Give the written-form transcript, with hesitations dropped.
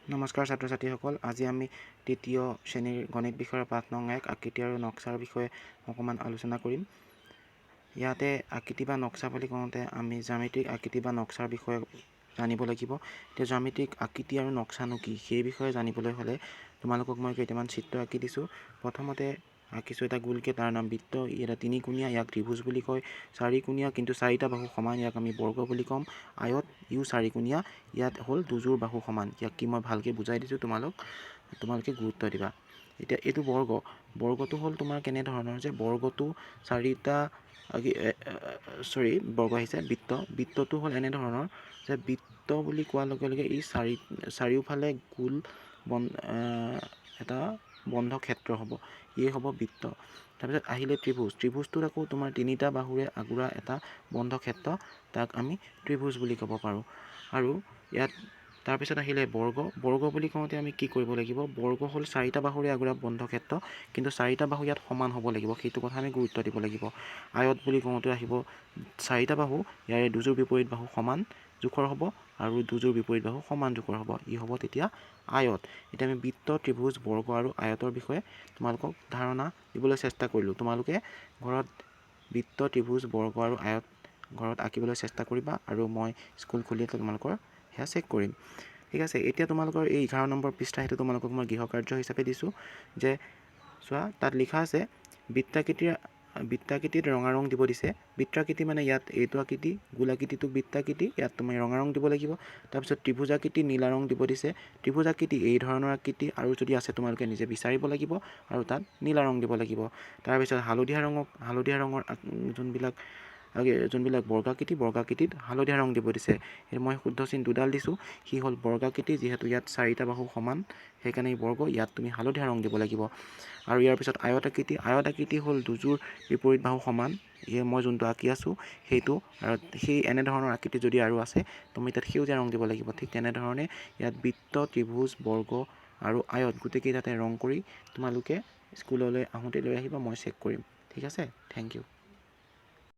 নমস্কাৰ ছাত্ৰ ছাত্ৰীসকল, আজি আমি তৃতীয় শ্ৰেণীৰ গণিত বিষয়ৰ পাঠ নং 1 আকৃতি আৰু নক্সাৰ বিষয়ে অকণমান আলোচনা কৰিম। ইয়াতে আকৃতি বা নক্সা বুলি কওঁতে আমি জ্যামিতিক আকৃতি বা নক্সাৰ বিষয়ে জানিব লাগিব। এতিয়া জ্যামিতিক আকৃতি আৰু নক্সানো কি সেই বিষয়ে জানিবলৈ হ'লে তোমালোকক মই কেইটামান চিত্ৰ আঁকি দিছোঁ। প্ৰথমতে আঁকিছোঁ এটা গোলকে, তাৰ নাম বৃত্ত। এটা তিনিকোণীয়া, ইয়াক ত্ৰিভুজ বুলি কয়। চাৰিকোণীয়া কিন্তু চাৰিটা বাহু সমান, ইয়াক আমি বৰ্গ বুলি ক'ম। আয়ত, ইও চাৰিকোণীয়া, ইয়াত হ'ল দুযোৰ বাহু সমান। ইয়াক কি মই ভালকৈ বুজাই দিছোঁ, তোমালোকে গুৰুত্ব দিবা। এতিয়া এইটো বৰ্গটো হ'ল তোমাৰ কেনেধৰণৰ যে বৰ্গটো বৰ্গ আহিছে বৃত্তটো হ'ল এনেধৰণৰ যে বৃত্ত বুলি কোৱাৰ লগে লগে ই চাৰিওফালে গোল এটা বন্ধ ক্ষেত্ৰ হ'ব, ইয়ে হ'ব বৃত্ত। তাৰপিছত আহিলে ত্ৰিভুজটোত আকৌ তোমাৰ তিনিটা বাহুৰে আগুৰা এটা বন্ধ ক্ষেত্ৰ, তাক আমি ত্ৰিভুজ বুলি ক'ব পাৰোঁ। আৰু ইয়াত তাৰপিছত আহিলে বৰ্গ বুলি কওঁতে আমি কি কৰিব লাগিব? বৰ্গ হ'ল চাৰিটা বাহুৰে আগুৰা বন্ধ ক্ষেত্ৰ, কিন্তু চাৰিটা বাহু ইয়াত সমান হ'ব লাগিব, সেইটো কথা আমি গুৰুত্ব দিব লাগিব। আয়ত বুলি কওঁতে আহিব চাৰিটা বাহু, ইয়াৰে দুযোৰ বিপৰীত বাহু সমান জোখৰ হ'ব আৰু দুযোৰ বিপৰীত বাহু সমান জোখৰ হ'ব, ই হ'ব তেতিয়া আয়ত। এতিয়া আমি বৃত্ত, ত্ৰিভুজ, বৰ্গ আৰু আয়তৰ বিষয়ে তোমালোকক ধাৰণা দিবলৈ চেষ্টা কৰিলোঁ। তোমালোকে ঘৰত বৃত্ত, ত্ৰিভুজ, বৰ্গ আৰু আয়ত ঘৰত আঁকিবলৈ চেষ্টা কৰিবা, আৰু মই স্কুল খুলিলে তোমালোকৰ সেয়া চেক কৰিম। ঠিক আছে, এতিয়া তোমালোকৰ এই 11 নম্বৰ পৃষ্ঠা, সেইটো তোমালোকক মই গৃহকাৰ্য হিচাপে দিছোঁ। যে চোৱা, তাত লিখা আছে বৃত্তাকৃতিত ৰঙা ৰং দিব দিছে। বৃত্তাকৃতি মানে ইয়াত এইটো আকৃতি, গোলাকৃতিটোক বৃত্তাকৃতি, ইয়াত তুমি ৰঙা ৰং দিব লাগিব। তাৰপিছত ত্ৰিভুজাকৃতি নীলা ৰং দিব দিছে। ত্ৰিভুজাকৃতি এই ধৰণৰ আকৃতি, আৰু যদি আছে তোমালোকে নিজে বিচাৰিব লাগিব, আৰু তাত নীলা ৰং দিব লাগিব। তাৰপিছত হালধীয়া ৰঙৰ যোনবিলাক বৰ্গাকৃতিত হালধীয়া ৰং দিব দিছে। মই শুদ্ধ চিন দুডাল দিছোঁ, সি হ'ল বৰ্গাকৃতি, যিহেতু ইয়াত চাৰিটা বাহু সমান, সেইকাৰণে এই বৰ্গ, ইয়াত তুমি হালধীয়া ৰং দিব লাগিব। আৰু ইয়াৰ পিছত আয়তাকৃতি হ'ল দুযোৰ বিপৰীত বাহু সমান, মই যোনটো আঁকি আছোঁ সেইটো। আৰু সেই এনেধৰণৰ আকৃতি যদি আৰু আছে, তুমি তাত সেউজীয়া ৰং দিব লাগিব। ঠিক তেনেধৰণে ইয়াত বৃত্ত, ত্ৰিভুজ, বৰ্গ আৰু আয়ত গোটেইকেইটাতে ৰং কৰি তোমালোকে স্কুললৈ আহোঁতে লৈ আহিবা, মই চেক কৰিম। ঠিক আছে, থেংক ইউ।